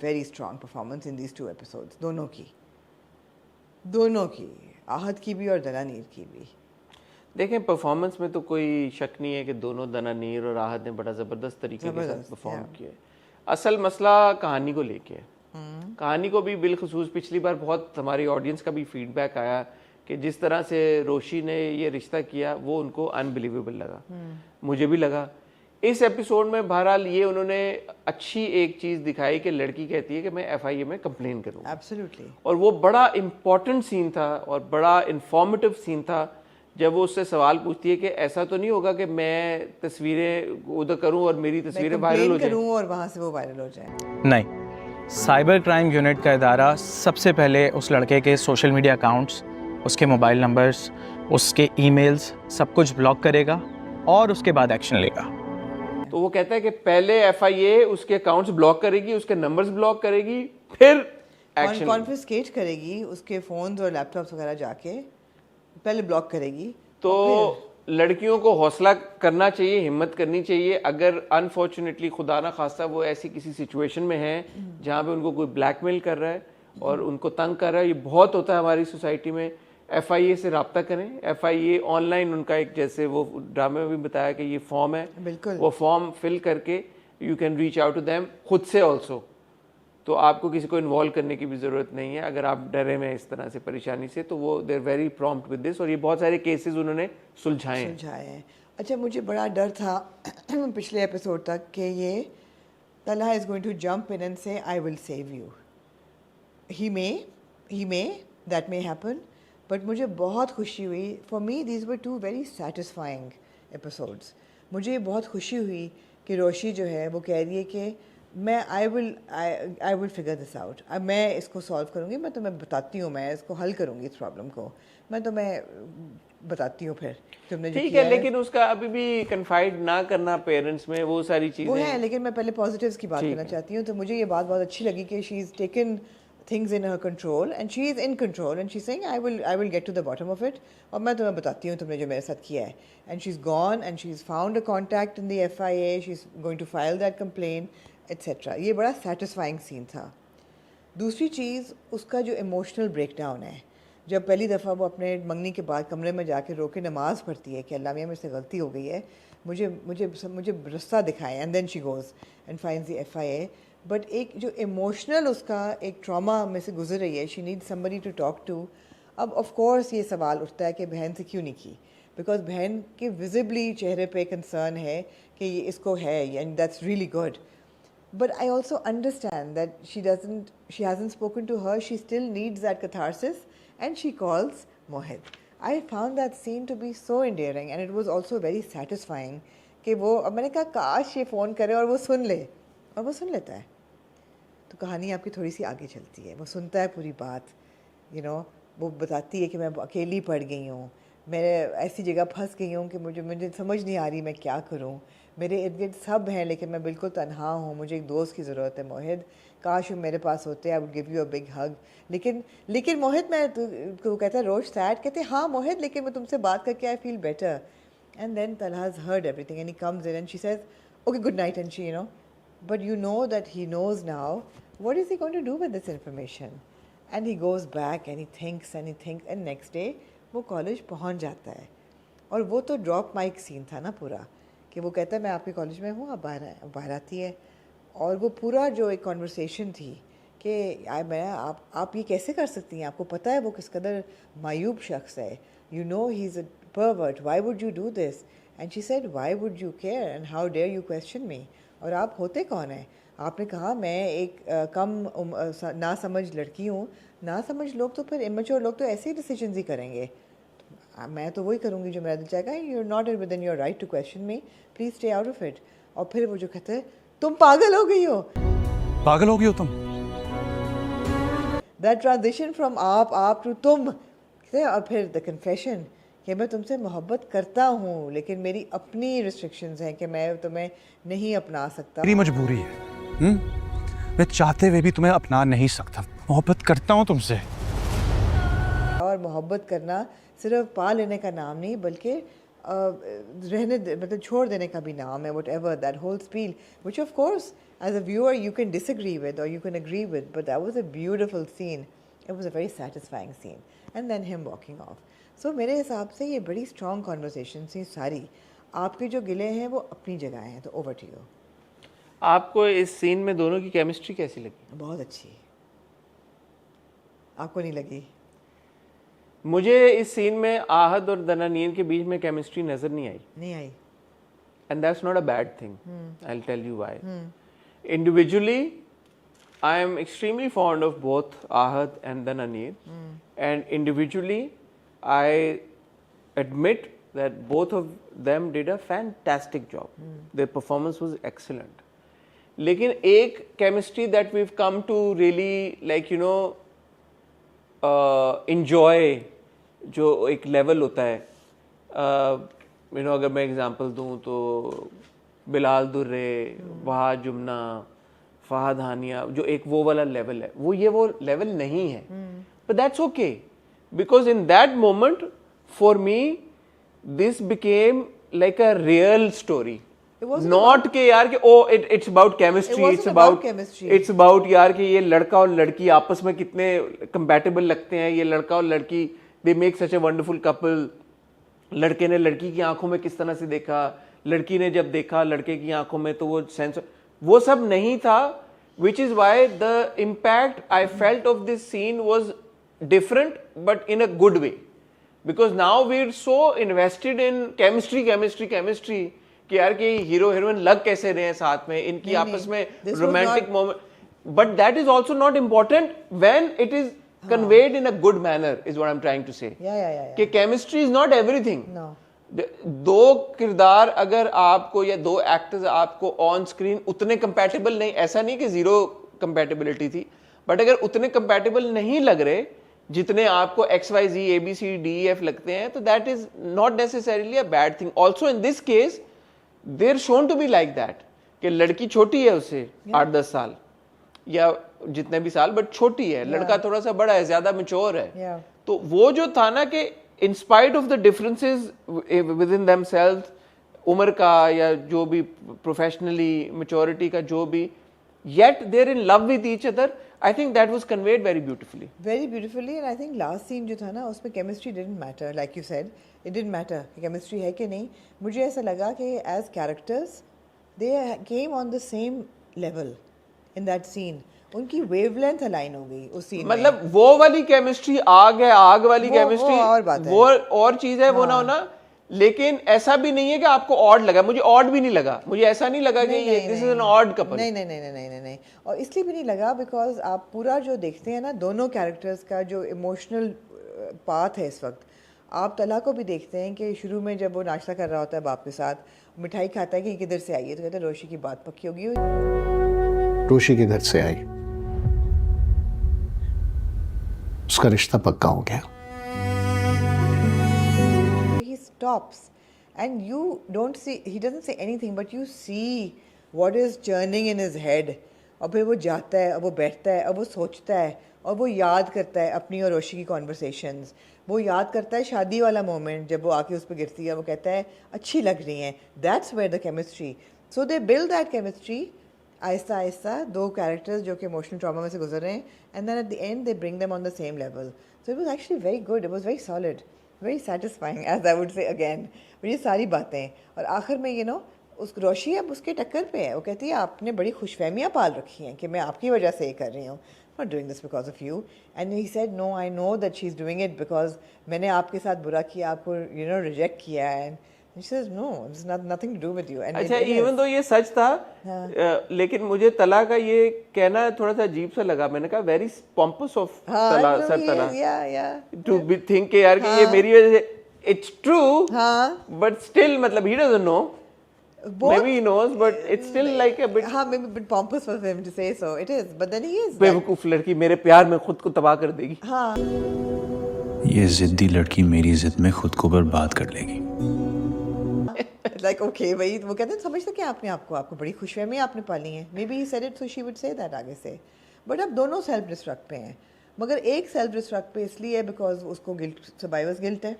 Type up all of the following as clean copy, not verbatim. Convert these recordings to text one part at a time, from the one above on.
Very strong performance in these 2 episodes. दोनों की, आहत की भी और दनानीर की भी। देखें, परफॉर्मेंस में तो कोई शक नहीं है कि दोनों दनानीर और आहत ने बड़ा ज़बरदस्त तरीके के साथ परफॉर्म किया है। असल मसला कहानी को लेके है। कहानी को भी बिलखसूस पिछली बार बहुत हमारी ऑडियंस का भी फीडबैक आया कि जिस तरह से रोशी ने ये रिश्ता किया वो उनको अनबिलीवेबल लगा। मुझे भी लगा। इस एपिसोड में बहरहाल ये उन्होंने अच्छी एक चीज़ दिखाई कि लड़की कहती है कि मैं FIA में कंप्लेन करूँगा। एब्सोल्युटली। और वो बड़ा इम्पॉर्टेंट सीन था और बड़ा इंफॉर्मेटिव सीन था जब वो उससे सवाल पूछती है कि ऐसा तो नहीं होगा कि मैं तस्वीरें उधर करूं और मेरी तस्वीरें वायरल हो जाएं और वहां से वो वायरल हो जाए। नहीं, साइबर क्राइम यूनिट का इदारा सबसे पहले उस लड़के के सोशल मीडिया अकाउंट्स, उसके मोबाइल नंबर्स, उसके ईमेल्स सब कुछ ब्लॉक करेगा और उसके बाद एक्शन लेगा। तो वो कहता है कि पहले FIA उसके अकाउंट्स ब्लॉक करेगी, उसके नंबर्स ब्लॉक करेगी, फिर एक्शन कॉन्फिस्केट करेगी उसके फोन्स और लैपटॉप्स वगैरह जाके पहले ब्लॉक करेगी। तो लड़कियों को हौसला करना चाहिए, हिम्मत करनी चाहिए। अगर अनफॉर्चुनेटली खुदा ना खास्ता वो ऐसी किसी सिचुएशन में है जहाँ पे उनको कोई ब्लैकमेल कर रहा है और उनको तंग कर रहा है, ये बहुत होता है हमारी सोसाइटी में, FIA से रब्ता करें। FIA ऑनलाइन उनका एक, जैसे वो ड्रामे में भी बताया कि ये फॉर्म है, वो फॉर्म फिल करके you can reach out to them खुद से ऑल्सो। तो आपको किसी को इन्वॉल्व करने की भी ज़रूरत नहीं है। अगर आप डरे में इस तरह से परेशानी से, तो वो they are very prompt with this, और ये बहुत सारे केसेस उन्होंने सुलझाए हैं। अच्छा, मुझे बड़ा डर था पिछले एपिसोड तक कि ये Talha is going to jump in and say I will save you. He may that may happen, but मुझे बहुत खुशी हुई। For me these were 2 very satisfying episodes. मुझे बहुत खुशी हुई कि रोशी जो है वो कह रही है कि मैं I will figure this out. अब मैं इसको सॉल्व करूँगी, मैं तुम्हें बताती हूँ, मैं इसको हल करूँगी इस प्रॉब्लम को, मैं तुम्हें बताती हूँ फिर तुमने ठीक है। लेकिन उसका अभी भी कन्फाइड ना करना पेरेंट्स में, वो सारी चीज़ें वो है। लेकिन मैं पहले पॉजिटिव्स की बात करना चाहती हूँ। तो मुझे ये बात बहुत अच्छी लगी कि she is taken things in her control and she is in control and she's saying I will get to the bottom of it और मैं तुम्हें बताती हूँ तुमने जो मेरे साथ किया है। and she's gone and she's found a contact in the FIA, she's going to file that complaint etc. ये बड़ा satisfying scene था। दूसरी चीज़, उसका जो emotional breakdown है, जब पहली दफ़ा वो अपने मंगनी के बाद कमरे में जाके रो के नमाज़ पढ़ती है कि अल्लाह मियाँ मेरे से गलती हो गई है, मुझे रास्ता दिखाएं, and then she goes and finds the FIA। But एक जो इमोशनल उसका एक ट्रॉमा में से गुजर रही है, she need somebody to talk to. अब ऑफ कोर्स ये सवाल उठता है कि बहन से क्यों नहीं की, बिकॉज बहन के विजिबली चेहरे पे कंसर्न है कि ये इसको है, and that's really good. But I also understand that she hasn't spoken to her, she still needs that catharsis and she calls Mohit. I found that scene to be so endearing and it was also very satisfying कि वो, अब मैंने कहा काश ये phone करे और वो सुन ले, और वो सुन लेता है। तो कहानी आपकी थोड़ी सी आगे चलती है, वो सुनता है पूरी बात, वो बताती है कि मैं अकेली पड़ गई हूँ, मैं ऐसी जगह फंस गई हूँ कि मुझे समझ नहीं आ रही मैं क्या करूँ, मेरे इर्द गिर्द सब हैं लेकिन मैं बिल्कुल तन्हा हूँ, मुझे एक दोस्त की ज़रूरत है मोहित, काश वो मेरे पास होते, I would give you a big हग। लेकिन मोहित, मैं तो कहता है रोज सैड, कहते हाँ मोहित लेकिन मैं तुमसे बात करके I feel better. And then Talha's heard everything and he comes in and she says okay good night, and she but you know that he knows now, what is he going to do with this information? And he goes back and he thinks and next day वो college पहुंच जाता है। और वो तो drop mic scene था ना पूरा, कि वो कहता है मैं आपके कॉलेज में हूँ, अब बाहर आती है, और वो पूरा जो एक कॉन्वर्सेशन थी कि आप ये कैसे कर सकती हैं, आपको पता है वो किस कदर मायूब शख्स है, you know he's a pervert, why would you do this? And she said why would you care and how dare you question me? और आप होते कौन हैं? आपने कहा मैं एक ना समझ लड़की हूँ। ना समझ लोग तो फिर इमेच्योर लोग तो ऐसे ही डिसीजंस ही करेंगे, मैं तो वही करूँगी जो मेरा दिल चाहेगा। You are not within your right to question me, please stay out of it. और फिर वो जो कहते हैं तुम पागल हो गई हो, पागल हो गई हो तुम, दैट ट्रांजिशन फ्रॉम आप टू तुम, और फिर द कन्फेशन कि मैं तुमसे मोहब्बत करता हूँ लेकिन मेरी अपनी रिस्ट्रिक्शंस हैं कि मैं तुम्हें नहीं अपना सकता, मेरी मजबूरी है, मैं चाहते हुए भी तुम्हें अपना नहीं सकता, मोहब्बत करता हूँ तुमसे। और मोहब्बत करना सिर्फ पा लेने का नाम नहीं बल्कि मतलब छोड़ देने का भी नाम है, whatever that whole spiel, which of course as a viewer you can disagree with or you can agree with, but that was a beautiful scene. It was a very satisfying scene. And then him walking off. So मेरे हिसाब से ये बड़ी strong conversation थी सारी. आपके जो गिले हैं वो अपनी जगह हैं. तो over to you. आपको इस सीन में दोनों की केमिस्ट्री कैसी लगी? बहुत अच्छी. आपको नहीं लगी? मुझे इस सीन में आहद और दनानीर के बीच में केमिस्ट्री नजर नहीं आई. नहीं आई. And that's not a bad thing. I'll tell you why. Individually, I am extremely fond of both Ahad and Dananeer. And individually, I admit that both of them did a fantastic job. Their performance was excellent. लेकिन एक chemistry that we've come to really like enjoy, जो एक level होता है, अगर मैं example दूं तो बिलाल दुर्रे, वहाद जुमना, फहद हानिया, जो एक वो वाला लेवल है, वो लेवल नहीं है. But that's okay, because in that moment for me this became like a real story. Not के यार कि oh it's about chemistry, it's about यार कि ये लड़का और लड़की आपस में कितने कंपैटिबल लगते हैं, ये लड़का और लड़की they make such a wonderful couple. लड़के ने लड़की की आंखों में किस तरह से देखा, लड़की ने जब देखा लड़के की आंखों में, तो वो सेंस, वो सब नहीं था. Which is why the impact I felt of this scene was different but in a good way, because now we are so invested in chemistry कि यार कि हीरो हीरोइन लग कैसे रहे हैं साथ में, इनकी आपस में romantic moment. But that is also not important when it is conveyed in a good manner is what I'm trying to say. Yeah. कि chemistry is not everything. No. दो किरदार अगर आपको या दो एक्टर्स आपको ऑन स्क्रीन उतने compatible नहीं, ऐसा नहीं कि जीरो कंपैटिबिलिटी थी, बट अगर उतने कंपैटिबल नहीं लग रहे जितने आपको XYZ ABC DEF लगते हैं, तो that is not necessarily a bad thing. Also in this case they are shown to be like that, कि लड़की छोटी है उससे 8-10 साल या जितने भी साल, बट छोटी है, लड़का थोड़ा सा बड़ा है, ज्यादा मैच्योर है. तो वो जो था ना कि in spite of the differences with in themselves, उम्र का या जो भी प्रोफेशनली मैच्योरिटी का जो भी, yet they are in love with each other. I think that was conveyed very beautifully. And I think last scene जो था ना उसमें chemistry didn't matter, like you said it didn't matter chemistry है कि नहीं. मुझे ऐसा लगा कि as characters they came on the same level in that scene. उनकी वेवलेंथ अलाइन हो गई उस सीन में. मतलब वो वाली केमिस्ट्री आग है, आग वाली केमिस्ट्री और बात है, वो और चीज है. वो ना होना, लेकिन ऐसा भी नहीं है कि आपको ऑड लगा. मुझे ऑड भी नहीं लगा, मुझे ऐसा नहीं लगा कि ये this is an odd couple. नहीं. और इसलिए भी नहीं लगा बिकॉज आप पूरा जो देखते हैं ना दोनों कैरेक्टर्स का जो इमोशनल पाथ है इस वक्त, आप तला को भी देखते हैं कि शुरू में जब वो नाश्ता कर रहा होता है बाप के साथ, मिठाई खाता है कि किधर से आई है, तो कहते हैं रोशी की बात पक्की होगी. रोशी के घर से आई, उसका रिश्ता पक्का हो गया. He stops and you don't see, he doesn't say anything but you see what is churning in his head. और फिर वो जाता है, अब वो बैठता है, अब वो सोचता है, और वो याद करता है अपनी और रोशी की कॉन्वर्सेशंस. वो याद करता है शादी वाला मोमेंट जब वो आके उस पर गिरती है, वो कहता है अच्छी लग रही हैं. That's where the chemistry. So they build that chemistry आहिस्ता आहिस्ता, दो कैरेक्टर्स जो कि इमोशनल ट्रॉमा में से गुजर रहे हैं, and then at the end they bring them on the same level. So it was actually very good, it was very solid, very satisfying as I would say again. ये सारी बातें, और आखिर में उस रोशी अब उसके टक्कर पे है. वो कहती है आपने बड़ी खुशफहमियाँ पाल रखी हैं कि मैं आपकी वजह से ये कर रही हूँ, not doing this because of you. And he said no, I know that she's doing it because मैंने आपके साथ बुरा किया, आपको reject किया. And she says no, it's nothing to do with you. And अच्छा, even though ये सच था, लेकिन मुझे तला का ये कहना थोड़ा सा अजीब सा लगा. मैंने कहा very pompous of तला, सर तला, to be think कि यार कि ये मेरी वजह से, it's true, but still मतलब he doesn't know. Maybe he knows, but it's still like a bit. maybe a bit pompous for him to say so. It is, but then he is. बेवकूफ लड़की मेरे प्यार में खुद को तबाह कर देगी. ये जिद्दी लड़की मेरी जिद में खुद को बर्बाद कर लेगी. Like okay, भाई वो कहते हैं समझते क्या आपने आपको बड़ी खुशफहमी आपने पाली है. Maybe he said it so she would say that आगे से. But अब दोनों सेल्फ डिस्ट्रक्ट पे हैं, मगर एक सेल्फ डिस्ट्रक्ट पे इसलिए है बिकॉज उसको गिल्ट, सर्वाइवर्स गिल्ट है,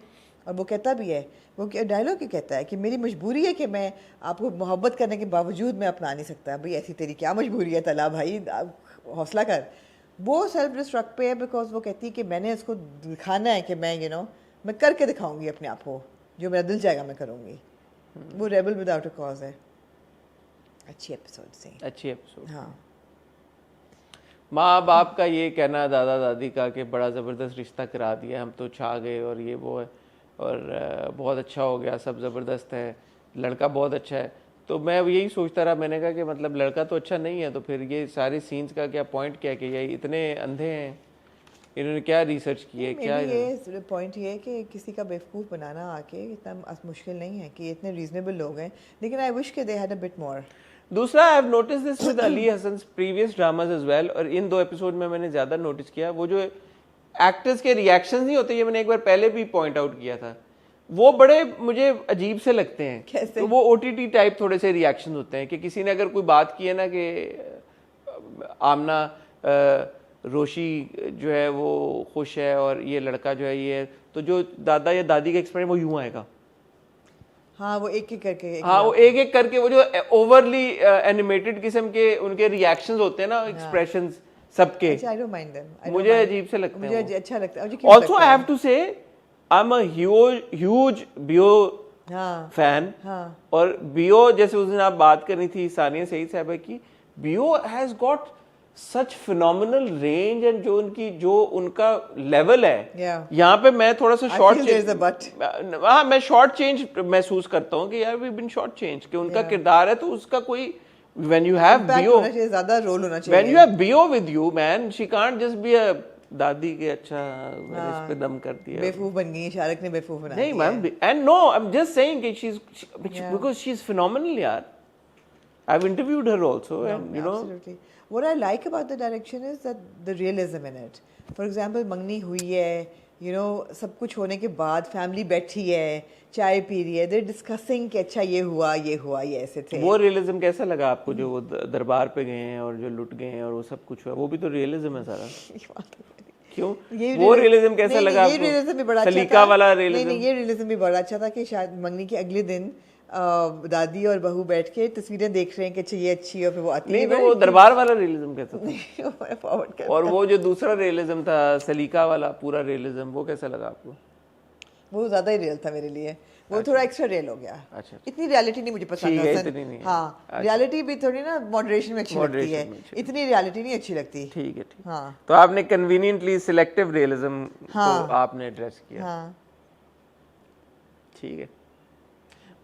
और वो कहता भी है, वो डायलॉग ही कहता है कि मेरी मजबूरी है कि मैं आपको मोहब्बत करने के बावजूद मैं अपना नहीं सकता। भाई ऐसी तेरी क्या मजबूरी है तला भाई, हौसला कर। वो सेल्फ डिस्ट्रक्ट पे है बिकॉज वो कहती है कि मैंने उसको दिखाना है कि मैं मैं करके दिखाऊंगी अपने आप को, जो मेरा दिल चाहेगा मैं करूँगी। वो रेबल विदाउट अ कॉज है। अच्छी एपिसोड से, अच्छी एपिसोड। हाँ। माँ बाप का ये कहना, दादा दादी का, कि बड़ा ज़बरदस्त रिश्ता करा दिया, हम तो छा गए और ये वो है और बहुत अच्छा हो गया, सब ज़बरदस्त है, लड़का बहुत अच्छा है। तो मैं यही सोचता रहा, मैंने कहा कि मतलब लड़का तो अच्छा नहीं है, तो फिर ये सारे सीन्स का क्या पॉइंट क्या है कि ये इतने अंधे हैं, इन्होंने क्या रिसर्च की है, क्या ये पॉइंट ये है कि किसी का बेवकूफ़ बनाना आके इतना मुश्किल नहीं है कि इतने रीजनेबल लोग हैं, लेकिन आई विश के they had a bit more. दूसरा, I have notice this with Ali Hasan previous dramas as well, और इन 2 एपिसोड में मैंने ज़्यादा नोटिस किया, वो जो एक्टर्स के रिएक्शंस नहीं होते, ये मैंने एक बार पहले भी पॉइंट आउट किया था, वो बड़े मुझे अजीब से लगते हैं। कैसे? तो वो OTT टाइप थोड़े से रिएक्शन होते हैं कि किसी ने अगर कोई बात की है ना कि आमना रोशी जो है वो खुश है और ये लड़का जो है ये, तो जो दादा या दादी का एक्सप्रेशन वो यूं आएगा। हाँ, वो एक एक करके हाँ, वो एक एक करके, वो जो ओवरली एनिमेटेड किस्म के उनके रिएक्शंस होते हैं ना, एक्सप्रेशंस सबके, आई डोंट माइंड देम, मुझे अजीब से लगते हैं। मुझे अच्छा लगता है। ऑल्सो आई हैव टू से आई एम अ ह्यूज बियो फैन। और बियो, जैसे उस दिन आप बात करनी थी सानिया सईद साहब की, बियो has got such phenomenal range, and जो उनका लेवल है, यहाँ पे मैं थोड़ा सा मैं शॉर्ट चेंज महसूस करता हूँ कि यार वी बिन शॉर्ट चेंज, कि उनका किरदार है तो उसका कोई, when you have Bio, ज़्यादा रोल होना चाहिए। when you have Bio with you, man, she can't just be a दादी के अच्छा मैंने इस पे दम कर दिया, बेवकूफ बन गई, शाहरुख ने बेवकूफ बना नहीं ma'am, and no, I'm just saying that because she's phenomenal यार। I've interviewed her also, and you know. Absolutely. What I like about the direction is that the realism in it. For example, मंगनी हुई है, सब कुछ होने के बाद family बैठी है, चाय पी रही है, they're discussing कि अच्छा ये हुआ, ये ऐसे थे। वो रियलिज्म कैसा लगा आपको, जो वो दरबार पे गए हैं और जो लुट गए हैं और वो सब कुछ हुआ, वो भी तो रियलिज्म है सारा। क्यों? वो रियलिज्म कैसा लगा आपको? ये रियलिज्म भी बड़ा अच्छा था। सलीका वाला रियलिज्म। नहीं, ये रियलिज्म भी बड़ा अच्छा था कि शायद मंगनी के अगले दिन दादी और बहू बैठ के तस्वीरें देख रहे हैं कि अच्छा ये अच्छी, और फिर वो आती है। नहीं, तो वो दरबार वाला रियलिज्म कैसा था? और वो जो दूसरा रियलिज्म था, सलीका वाला पूरा रियलिज्म, वो कैसा लगा आपको? वो ज्यादा ही रियल था मेरे लिए, वो थोड़ा एक्स्ट्रा रियल हो गया। अच्छा, इतनी रियलिटी नहीं मुझे पसंद है। इतनी नहीं है। हाँ, रियलिटी भी थोड़ी ना मॉडरेशन में अच्छी लगती है, इतनी रियलिटी नहीं अच्छी लगती। ठीक है, ठीक। हाँ, तो आपने कन्वीनियंटली सिलेक्टिव रियलिज्म को आपने एड्रेस किया। हाँ, ठीक है,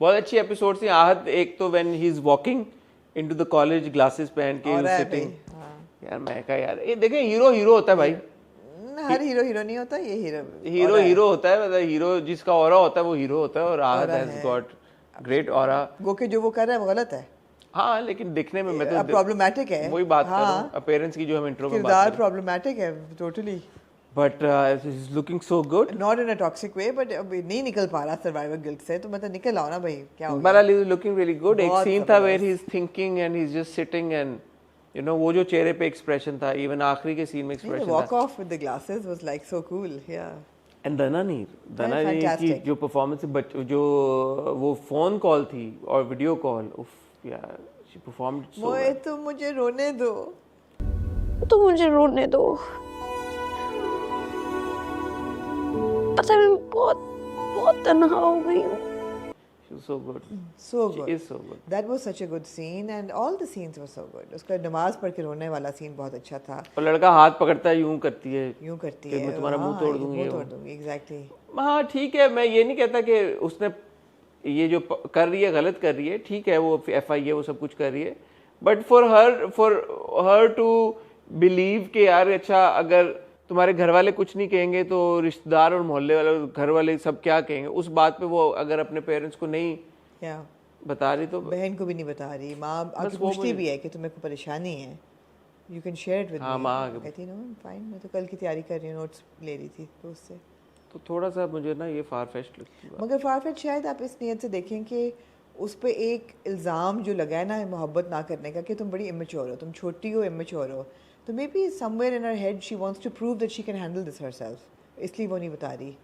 बहुत अच्छी एपिसोड थी। आहत, एक तो when he is walking into the college, glasses पहन के सिटिंग, यार मैं कहा यार ये देखें, हीरो होता है भाई, हर हीरो नहीं होता, ये हीरो होता है, मतलब हीरो जिसका ऑरा होता है वो हीरो होता है, और आहत हैज गॉट ग्रेट ऑरा। वो के जो वो कर रहा है वो गलत है। हाँ, लेकिन दिखने में मैं तो प्रॉब्लमेटिक है, वही बात कर रहा हूँ, अपीयरेंस की जो हम इंट्रो में बात कर रहे हैं, प्रॉब्लमेटिक है totally. But he's looking so good, not in a toxic way, but अब नहीं निकल पा रहा सर्वाइवर गिल्ट से, तो मतलब निकल आओ ना भाई, क्या हो गया? but Ali is looking really good। एक सीन था where he's thinking and he's just sitting and वो जो चेहरे पे एक्सप्रेशन था, इवन आखिरी के सीन में एक्सप्रेशन था। Walk off with the glasses was like so cool, yeah। And दनानीर की जो परफॉर्मेंस, जो वो फोन कॉल थी और वीडियो कॉल, उफ यार, she performed so well। मोए तुम मुझे रोने दो, पता है मैं बहुत तन्हा हो गई हूँ। She was so good। so She good। is so good। That was such a good scene and all the scenes were so good। उसका नमाज पढ़ के रोने वाला सीन बहुत अच्छा था। और लड़का हाथ पकड़ता है, यूं करती है कि मैं तुम्हारा मुंह तोड़ दूंगी, एग्जैक्टली। हाँ ठीक है, मैं ये नहीं कहता कि उसने ये जो कर रही है गलत कर रही है, ठीक है, वो FI है, वो सब कुछ कर रही है, but for her to believe कि यार अच्छा, अगर तुम्हारे घर वाले कुछ नहीं कहेंगे तो रिश्तेदार और मोहल्ले वाले, घर वाले सब क्या कहेंगे, उस बात पे वो अगर अपने पेरेंट्स को नहीं बता रही, तो बहन को भी नहीं बता रही, माँ आके पूछती भी है कि तुम्हें कोई परेशानी है, you can share it with me. माँ कहती नो फाइन, मैं तो कल की तैयारी कर रही हूँ, नोट्स ले रही थी तो उससे। तो थोड़ा सा मुझे ना ये फारफेच्ड लगती है, मगर फारफेच्ड शायद आप इस नियत से देखें कि उस पे एक इल्ज़ाम जो लगा है ना मोहब्बत ना करने का, कि तुम बड़ी इमेच्योर हो, तुम छोटी हो, इमेच्योर हो, तो maybe somewhere in her head she wants to prove that she can handle this herself, इसलिए वो नहीं बता रही।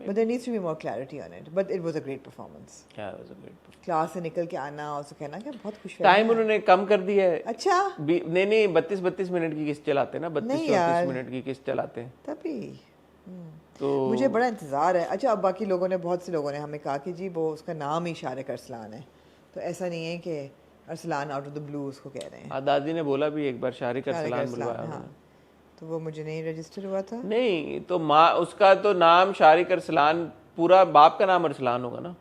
But there needs to be more clarity on it. But it was a great performance. Yeah, it was a great performance. Class से निकल के आना और उसको कहना कि बहुत खुश टाइम उन्होंने कम कर दिया है। अच्छा नहीं 32 मिनट की किस्त चलाते हैं ना, 32-34 मिनट की किस्त चलाते हैं। तभी तो मुझे बड़ा इंतज़ार है। अच्छा अब बाकी लोगों ने, बहुत से लोगों ने हमें कहा कि जी वो उसका नाम ही शारिक अरसलान है, तो ऐसा नहीं है कि Arsalan out of the blue उसको कह रहे हैं। दादी ने बोला भी एक बार शारिक शारिक अरसलान अरसलान, बुलवाया। हाँ, तो वो मुझे नहीं रजिस्टर हुआ था। नहीं तो माँ उसका तो नाम शारिक अरसलान, पूरा बाप का नाम अरसलान होगा ना।